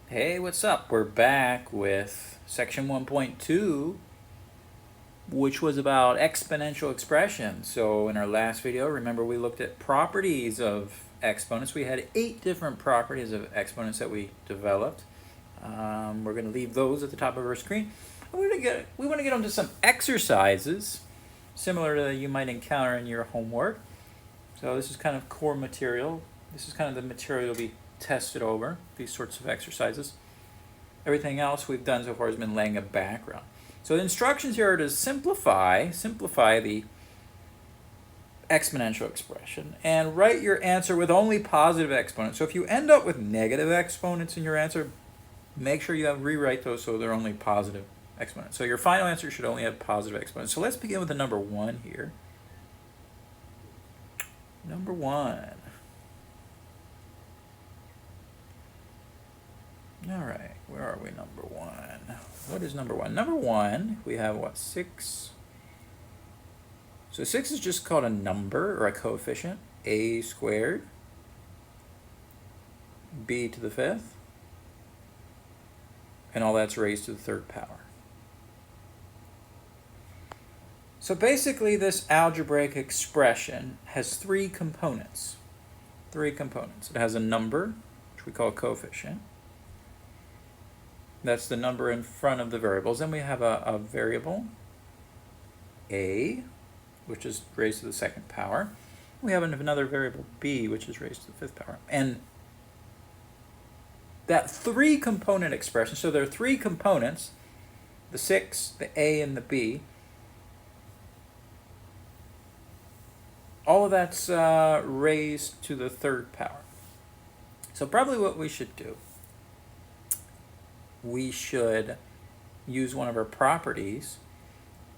Hey, what's up? We're back with section 1.2, which was about exponential expressions. So in our last video, remember we looked at properties of exponents. We had 8 different properties of exponents that we developed. We're going to leave those at the top of our screen. We want to get onto some exercises similar to you might encounter in your homework. So this is kind of core material. This is kind of the material to be tested over, these sorts of exercises. Everything else we've done so far has been laying a background. So the instructions here are to simplify the exponential expression and write your answer with only positive exponents. So if you end up with negative exponents in your answer, make sure you rewrite those so they're only positive exponents. So your final answer should only have positive exponents. So let's begin with the number 1 here. Number 1. All right, where are we, number 1? What is number 1? Number 1, we have what, 6? So 6 is just called a number or a coefficient, a squared, b to the 5th, and all that's raised to the 3rd power. So basically this algebraic expression has 3 components. 3 components. It has a number, which we call a coefficient. That's the number in front of the variables. Then we have a variable, a, which is raised to the 2nd power. We have another variable, b, which is raised to the 5th power. And that 3-component expression, so there are 3 components, the 6, the a, and the b. All of that's raised to the 3rd power. So probably what we should do, we should use one of our properties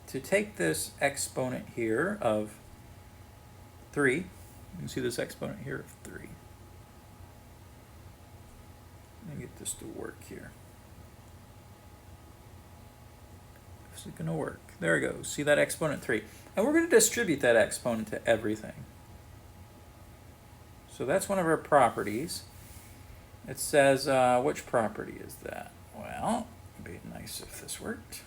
to take this exponent here of 3. You can see this exponent here of 3. Let me get this to work here. Is it going to work? There we go. See that exponent 3. And we're going to distribute that exponent to everything. So that's one of our properties. It says, which property is that? Well, it'd be nice if this worked.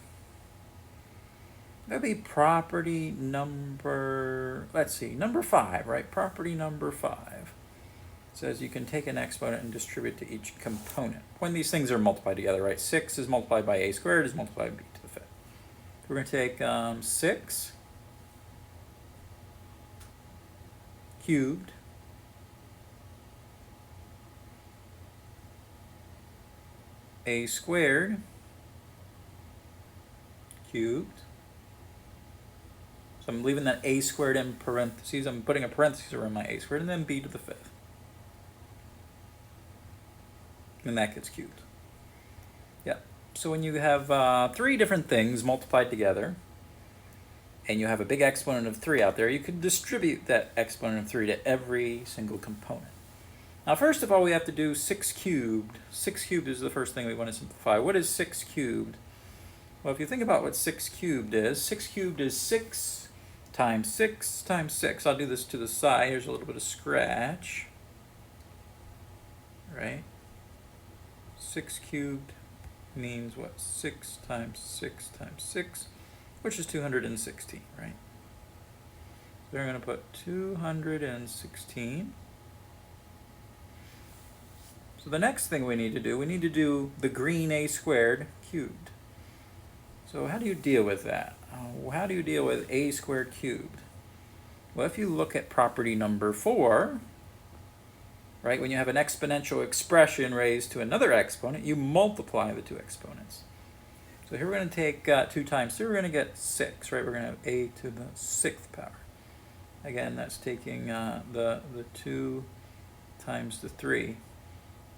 That'd be property number, let's see, number 5, right? Property number 5. It says you can take an exponent and distribute to each component. When these things are multiplied together, right? 6 is multiplied by a squared is multiplied by b to the 5th. We're going to take 6 cubed a squared cubed. So I'm leaving that a squared in parentheses. I'm putting a parenthesis around my a squared, and then b to the 5th. And that gets cubed. Yeah. So when you have 3 different things multiplied together, and you have a big exponent of 3 out there, you can distribute that exponent of 3 to every single component. Now, first of all, we have to do 6 cubed. 6 cubed is the first thing we want to simplify. What is 6 cubed? Well, if you think about what 6 cubed is 6 times 6 times 6. I'll do this to the side. Here's a little bit of scratch. Right? 6 cubed means what? 6 times 6 times 6, which is 216, right? So we're going to put 216. So the next thing we need to do the green a squared cubed. So how do you deal with that? How do you deal with a squared cubed? Well, if you look at property number 4, right, when you have an exponential expression raised to another exponent, you multiply the 2 exponents. So here we're going to take 2 times 3, we're going to get 6, right? We're going to have a to the 6th power. Again, that's taking the 2 times the 3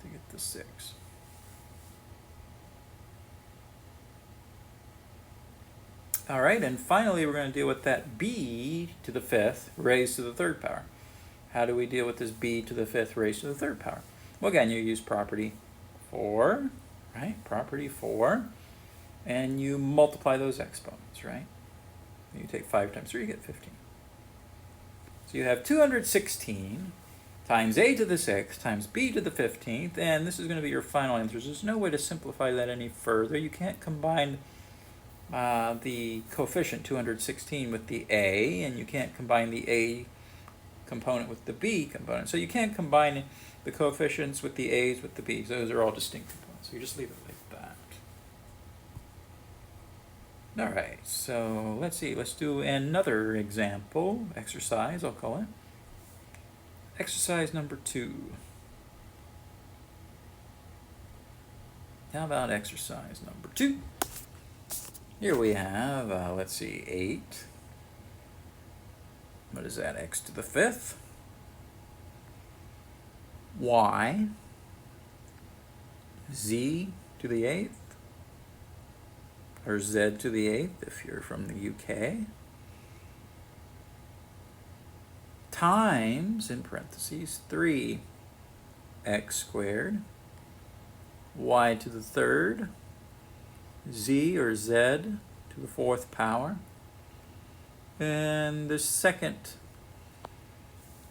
to get the 6. All right, and finally we're going to deal with that b to the 5th raised to the 3rd power. How do we deal with this b to the 5th raised to the 3rd power? Well, again, you use property 4, right? Property 4, and you multiply those exponents, right? You take 5 times 3, you get 15. So you have 216 times a to the 6th times b to the 15th, and this is going to be your final answers. There's no way to simplify that any further. You can't combine the coefficient 216 with the a, and you can't combine the a component with the b component. So you can't combine the coefficients with the a's with the b's. Those are all distinct components. So you just leave it like that. All right, so let's see. Let's do another example, exercise, I'll call it. Exercise number 2. How about exercise number 2? Here we have, let's see, 8. What is that? X to the 5th. Y. Z to the 8th. Or Z to the 8th if you're from the UK. Times, in parentheses, 3 x squared, y to the 3rd, z or z to the 4th power, and the second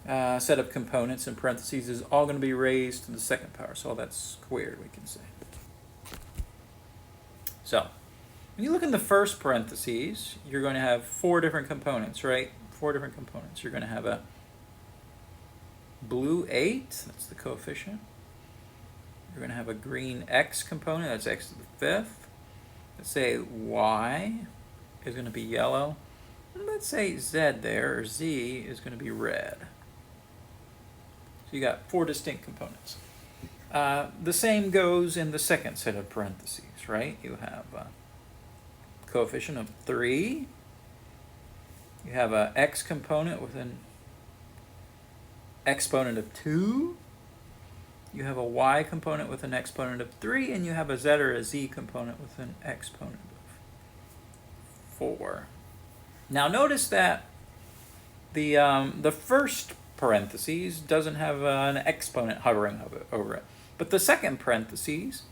set of components in parentheses is all going to be raised to the 2nd power, so all that's squared, we can say. So when you look in the first parentheses, you're going to have 4 different components, right? 4 different components. You're going to have a blue 8, that's the coefficient. You're going to have a green x component, that's x to the 5th. Let's say y is going to be yellow. And let's say z there, or z, is going to be red. So you got 4 distinct components. The same goes in the second set of parentheses, right? You have a coefficient of 3. You have a x component with an exponent of 2. You have a y component with an exponent of 3, and you have a z or a z component with an exponent of 4. Now notice that the first parentheses doesn't have an exponent hovering over it. But the second parentheses,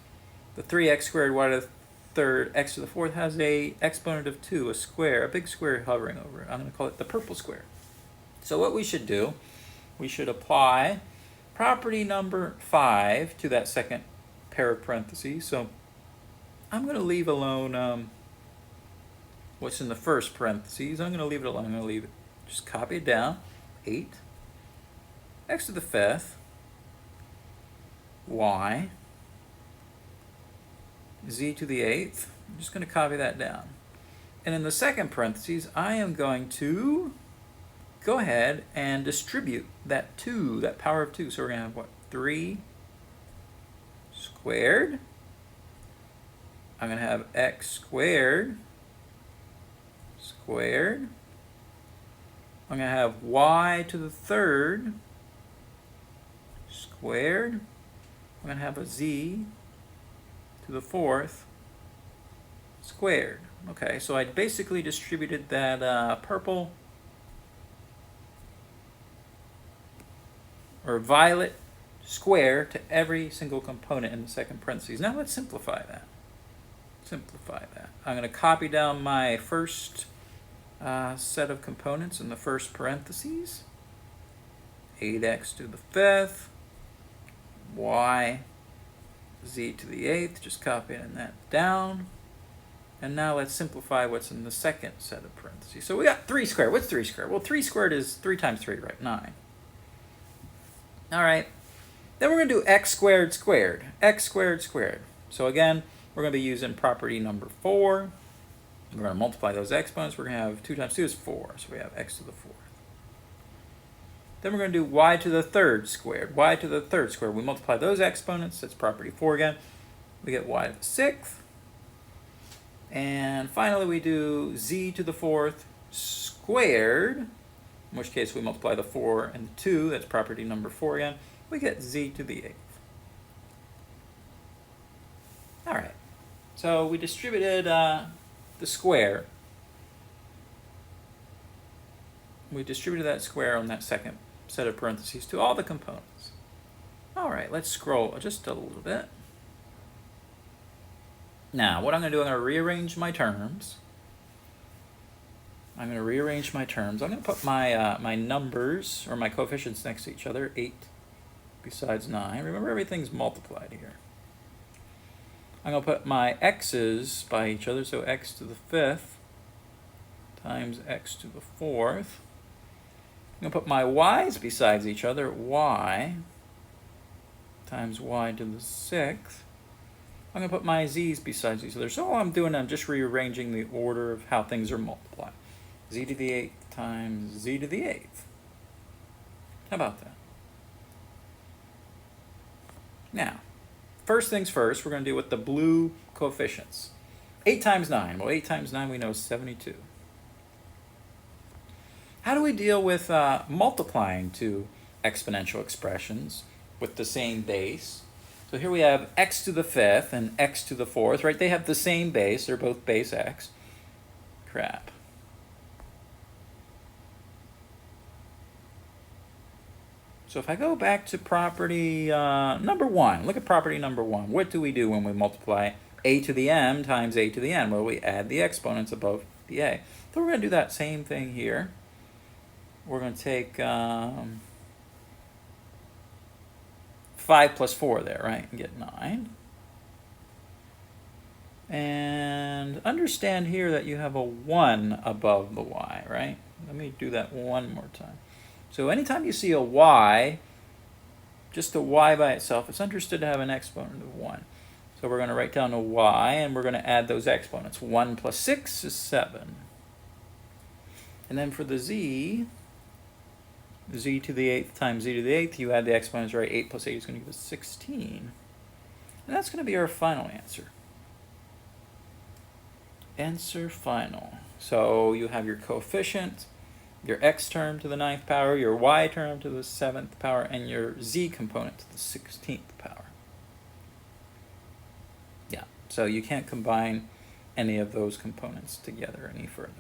the 3x squared y to the 3rd, x to the 4th, has a exponent of 2, a square, a big square hovering over it. I'm going to call it the purple square. So what we should do, we should apply property number 5 to that second pair of parentheses. So I'm going to leave alone what's in the first parentheses. I'm going to leave it alone. I'm going to leave it, just copy it down. 8, x to the 5th, y, z to the 8th. I'm just going to copy that down. And in the second parentheses, I am going to go ahead and distribute that 2, that power of 2. So we're going to have, what, 3 squared. I'm going to have x squared squared. I'm going to have y to the 3rd squared. I'm going to have a z to the 4th squared. Okay, so I basically distributed that purple or violet square to every single component in the second parentheses. Now let's simplify that. I'm going to copy down my first set of components in the first parentheses. 8x to the 5th, y, z to the 8th, just copying that down. And now let's simplify what's in the second set of parentheses. So we got 3 squared. What's 3 squared? Well, 3 squared is 3 times 3, right? 9. All right. Then we're going to do x squared squared. X squared squared. So again, we're going to be using property number 4. We're going to multiply those exponents. We're going to have 2 times 2 is 4. So we have x to the 4th. Then we're going to do y to the 3rd squared. Y to the 3rd squared. We multiply those exponents. That's property 4 again. We get y to the 6th. And finally, we do z to the 4th squared, in which case we multiply the 4 and the 2. That's property number 4 again. We get z to the 8th. All right. So we distributed the square. We distributed that square on that second set of parentheses to all the components. All right, let's scroll just a little bit. Now, what I'm going to do, I'm going to rearrange my terms. I'm going to rearrange my terms. I'm going to put my my numbers, or my coefficients, next to each other. 8 besides 9. Remember, everything's multiplied here. I'm going to put my x's by each other, so x to the 5th times x to the 4th. I'm going to put my y's besides each other, y times y to the 6th. I'm going to put my z's besides each other. So all I'm doing, I'm just rearranging the order of how things are multiplied. Z to the 8th times z to the 8th. How about that? Now, first things first, we're going to deal with the blue coefficients. 8 times 9. Well, 8 times 9 we know is 72. How do we deal with multiplying two exponential expressions with the same base? So here we have x to the 5th and x to the 4th, right? They have the same base. They're both base x. Crap. So if I go back to property number 1, look at property number 1. What do we do when we multiply a to the m times a to the n? Well, we add the exponents above the a. So we're going to do that same thing here. We're going to take 5 plus 4 there, right, and get 9. And understand here that you have a 1 above the y, right? Let me do that one more time. So anytime you see a y, just a y by itself, it's understood to have an exponent of 1. So we're going to write down a y, and we're going to add those exponents. 1 plus 6 is 7. And then for the z to the 8th times z to the 8th, you add the exponents, right? 8 plus 8 is going to give us 16. And that's going to be our final answer. Answer final. So you have your coefficient, your x term to the 9th power, your y term to the 7th power, and your z component to the 16th power. Yeah, so you can't combine any of those components together any further.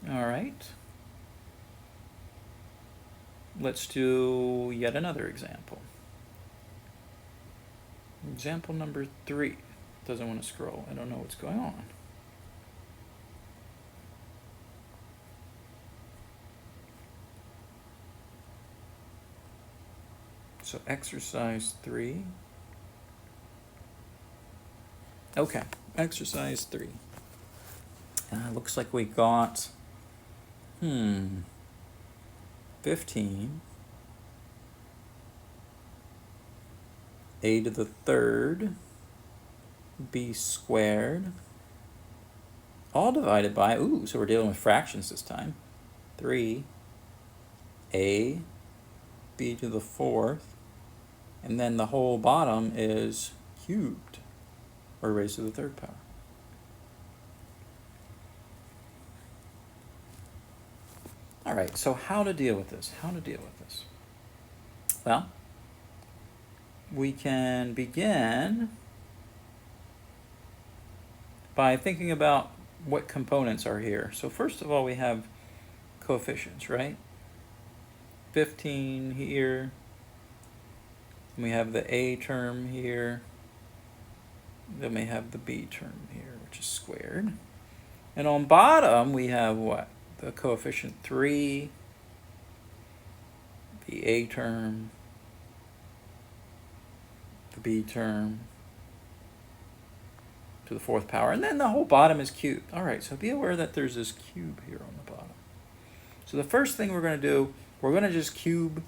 All right. Let's do yet another example. Example number 3. Doesn't want to scroll. I don't know what's going on. So exercise 3. Okay, exercise 3. Looks like we got 15 a to the 3rd b squared, all divided by, so we're dealing with fractions this time, 3 a b to the 4th, and then the whole bottom is cubed, or raised to the 3rd power. All right, so how to deal with this? Well, we can begin by thinking about what components are here. So first of all, we have coefficients, right? 15 here. We have the a term here. Then we have the b term here, which is squared. And on bottom, we have what? The coefficient 3, the a term, the b term, to the 4th power, and then the whole bottom is cubed. All right, so be aware that there's this cube here on the bottom. So the first thing we're going to do, we're going to just cube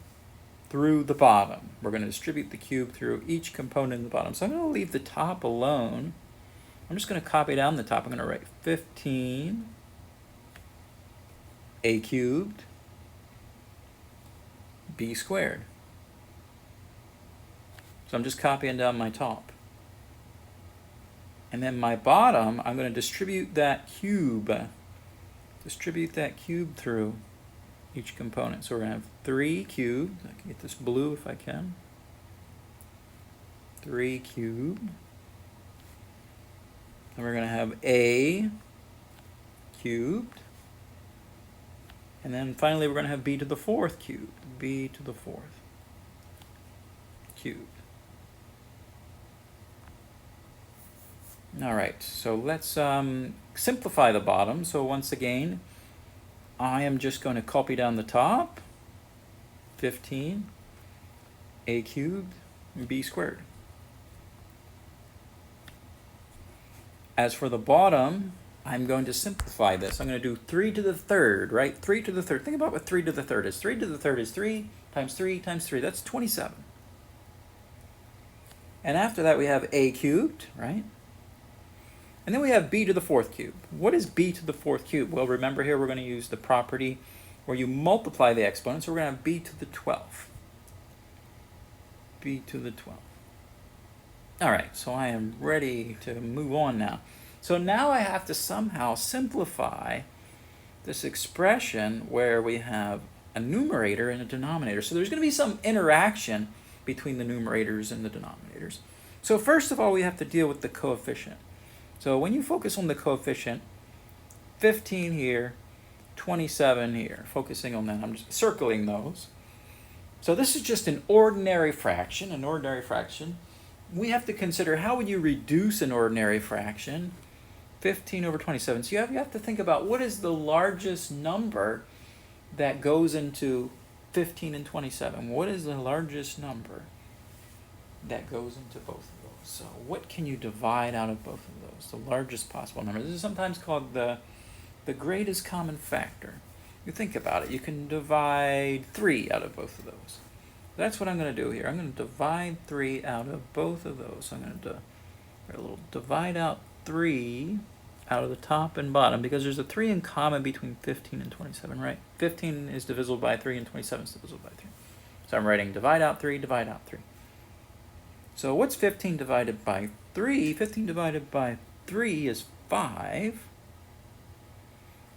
through the bottom. We're going to distribute the cube through each component in the bottom. So I'm going to leave the top alone. I'm just going to copy down the top. I'm going to write 15 a cubed b squared. So I'm just copying down my top. And then my bottom, I'm going to distribute that cube through each component. So we're going to have 3 cubed. I can get this blue if I can. 3 cubed. And we're going to have a cubed. And then finally we're going to have b to the 4th cubed. B to the 4th cubed. All right, so let's simplify the bottom. So once again, I am just going to copy down the top, 15, a cubed, b squared. As for the bottom, I'm going to simplify this. I'm going to do 3 to the third, right? 3 to the third. Think about what 3 to the third is. 3 to the third is 3 times 3 times 3. That's 27. And after that, we have a cubed, right? And then we have b to the fourth cube. What is b to the fourth cube? Well, remember here we're going to use the property where you multiply the exponents. So we're going to have b to the 12th. b to the 12th. All right, so I am ready to move on now. So now I have to somehow simplify this expression where we have a numerator and a denominator. So there's going to be some interaction between the numerators and the denominators. So first of all, we have to deal with the coefficient. So when you focus on the coefficient, 15 here, 27 here, focusing on that, I'm just circling those. So this is just an ordinary fraction, We have to consider how would you reduce an ordinary fraction? 15 over 27. So you have to think about what is the largest number that goes into 15 and 27. What is the largest number that goes into both of those? So what can you divide out of both of those? The largest possible number. This is sometimes called the greatest common factor. You think about it. You can divide 3 out of both of those. That's what I'm going to do here. I'm going to divide 3 out of both of those. So I'm going to divide out 3 out of the top and bottom because there's a 3 in common between 15 and 27, right? 15 is divisible by 3 and 27 is divisible by 3. So I'm writing divide out 3, divide out 3. So what's 15 divided by 3? 15 divided by 3 is 5.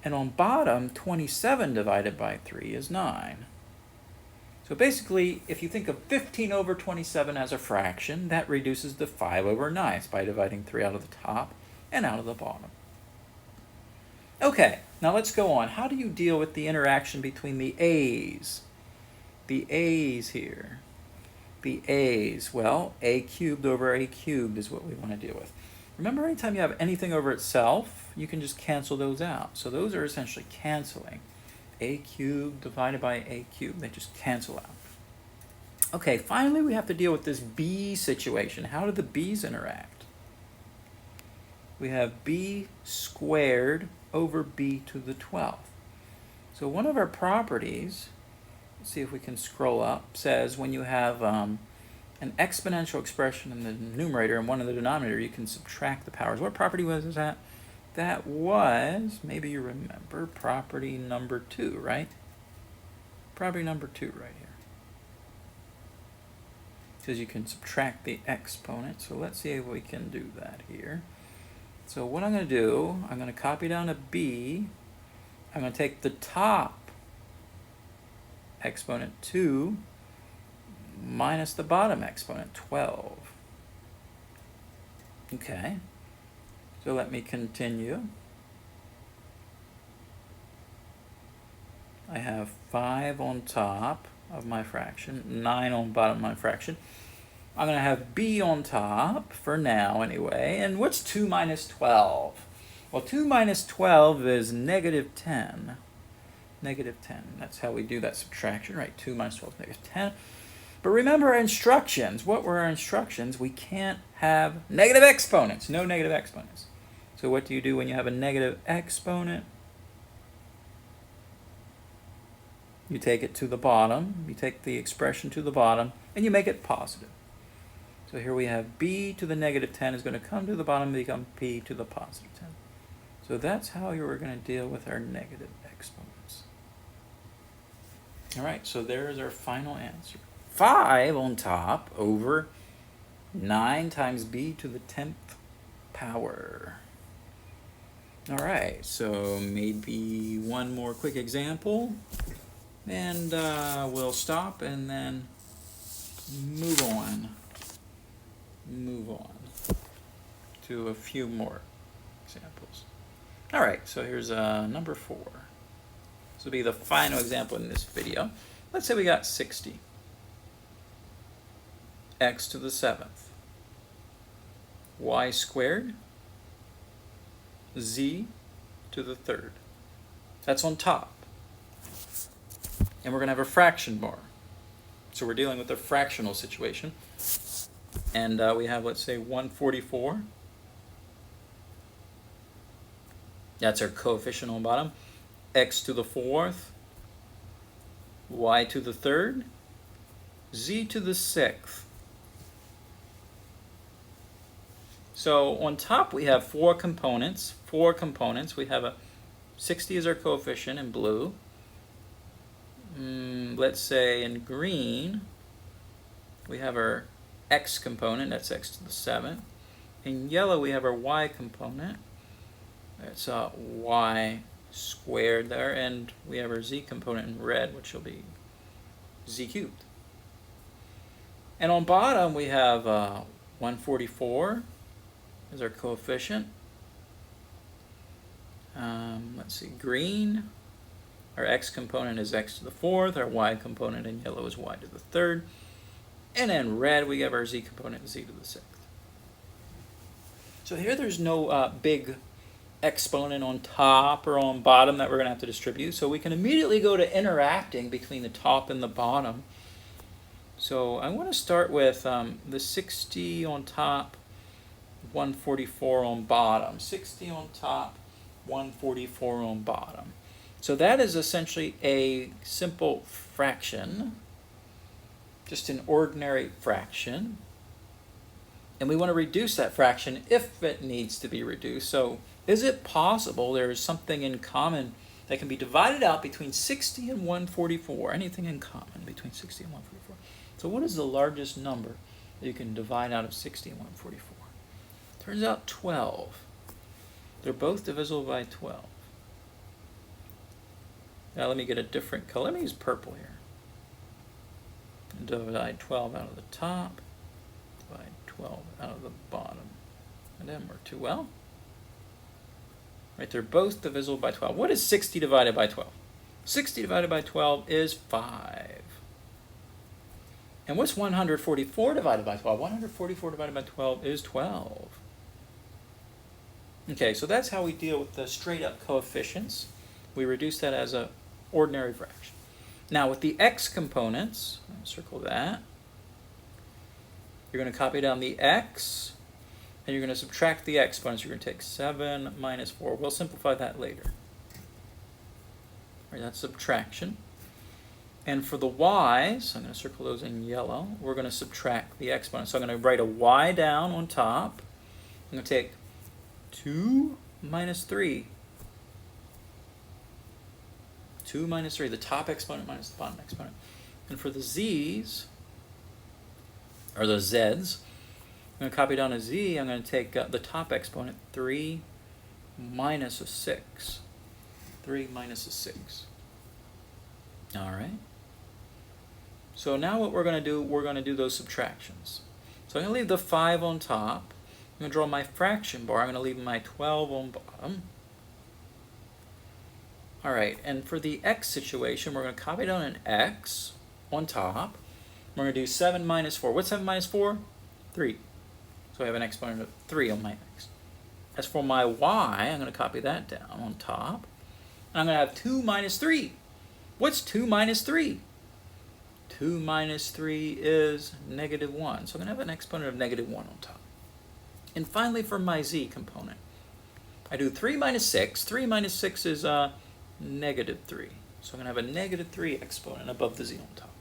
And on bottom, 27 divided by 3 is 9. So basically, if you think of 15 over 27 as a fraction, that reduces to 5 over 9 by dividing 3 out of the top and out of the bottom. Okay, now let's go on. How do you deal with the interaction between the a's? The a's here. The a's, well, a cubed over a cubed is what we want to deal with. Remember, anytime you have anything over itself, you can just cancel those out. So those are essentially canceling. A cubed divided by a cubed. They just cancel out. Okay, finally we have to deal with this b situation. How do the b's interact? We have b squared over b to the 12th. So one of our properties, let's see if we can scroll up, says when you have an exponential expression in the numerator and one in the denominator, you can subtract the powers. What property was that? That was, maybe you remember, property number 2, right? Property number 2 right here. Because you can subtract the exponent. So let's see if we can do that here. So what I'm going to do, I'm going to copy down a b. I'm going to take the top exponent 2 minus the bottom exponent 12. Okay. So let me continue. I have 5 on top of my fraction, 9 on bottom of my fraction. I'm going to have b on top for now anyway. And what's 2 minus 12? Well, 2 minus 12 is negative 10. Negative 10. That's how we do that subtraction, right? 2 minus 12 is negative 10. But remember our instructions. What were our instructions? We can't have negative exponents. No negative exponents. So what do you do when you have a negative exponent? You take it to the bottom. You take the expression to the bottom, and you make it positive. So here we have b to the negative 10 is going to come to the bottom and become p to the positive 10. So that's how you were going to deal with our negative exponents. All right, so there's our final answer. 5 on top over 9 times b to the 10th power. All right, so maybe one more quick example, and we'll stop and then move on to a few more examples. All right, so here's number 4. This will be the final example in this video. Let's say we got 60. X to the 7th. Y squared z to the third. That's on top. And we're going to have a fraction bar. So we're dealing with a fractional situation. And we have, let's say, 144. That's our coefficient on bottom. X to the fourth, y to the third, z to the sixth. So on top we have four components. We have a 60 is our coefficient in blue. Let's say in green we have our x component, that's x to the seventh. In yellow we have our y component, that's y squared there, and we have our z component in red, which will be z cubed. And on bottom we have 144 is our coefficient. Let's see, green, our x component is x to the fourth, our y component in yellow is y to the third, and in red we have our z component z to the sixth. So here there's no big exponent on top or on bottom that we're going to have to distribute, so we can immediately go to interacting between the top and the bottom. So I want to start with the 60 on top, 144 on bottom. 60 on top, 144 on bottom. So that is essentially a simple fraction, just an ordinary fraction. And we want to reduce that fraction if it needs to be reduced. So is it possible there is something in common that can be divided out between 60 and 144? Anything in common between 60 and 144? So what is the largest number that you can divide out of 60 and 144? Turns out 12. They're both divisible by 12. Now let me get a different color. Let me use purple here. And divide 12 out of the top. Divide 12 out of the bottom. And then we're too well. Right, they're both divisible by 12. What is 60 divided by 12? 60 divided by 12 is 5. And what's 144 divided by 12? 144 divided by 12 is 12. Okay, so that's how we deal with the straight up coefficients. We reduce that as an ordinary fraction. Now with the x components, I'll circle that. You're going to copy down the x, and you're going to subtract the exponents. You're going to take 7 minus 4. We'll simplify that later. Right, that's subtraction. And for the y's, I'm going to circle those in yellow, we're going to subtract the exponents. So I'm going to write a y down on top. I'm going to take 2 minus 3. 2 minus 3, the top exponent minus the bottom exponent. And for the z's, or the z's, I'm going to copy down a z. I'm going to take the top exponent, 3 minus a 6. 3 minus a 6. All right. So now what we're going to do, we're going to do those subtractions. So I'm going to leave the 5 on top. I'm going to draw my fraction bar. I'm going to leave my 12 on bottom. All right, and for the x situation, we're going to copy down an x on top. We're going to do 7 minus 4. What's 7 minus 4? 3. So I have an exponent of 3 on my x. As for my y, I'm going to copy that down on top. And I'm going to have 2 minus 3. What's 2 minus 3? 2 minus 3 is negative 1. So I'm going to have an exponent of negative 1 on top. And finally, for my z component, I do 3 minus 6. 3 minus 6 is negative 3. So I'm going to have a negative 3 exponent above the z on top.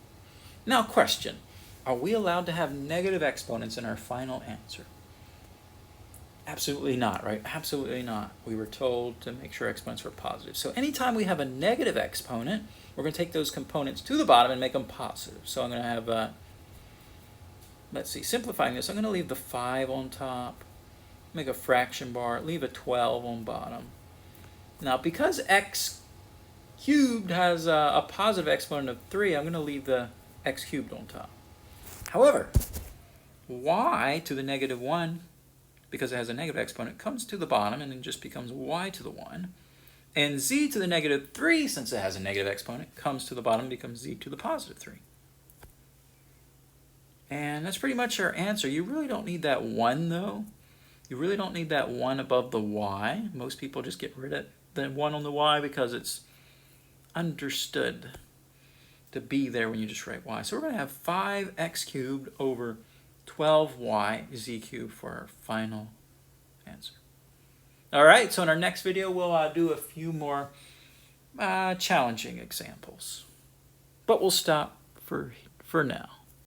Now question, are we allowed to have negative exponents in our final answer? Absolutely not, right? Absolutely not. We were told to make sure exponents were positive. So anytime we have a negative exponent, we're going to take those components to the bottom and make them positive. So I'm going to have, let's see, simplifying this, I'm going to leave the 5 on top, make a fraction bar, leave a 12 on bottom. Now because x cubed has a positive exponent of 3, I'm going to leave the x cubed on top. However, y to the negative 1, because it has a negative exponent, comes to the bottom and then just becomes y to the 1. And z to the negative 3, since it has a negative exponent, comes to the bottom and becomes z to the positive 3. And that's pretty much our answer. You really don't need that 1 though. You really don't need that 1 above the y. Most people just get rid of the 1 on the y because it's understood to be there when you just write y. So we're going to have 5x cubed over 12y z cubed for our final answer. All right, so in our next video, we'll do a few more challenging examples. But we'll stop for now.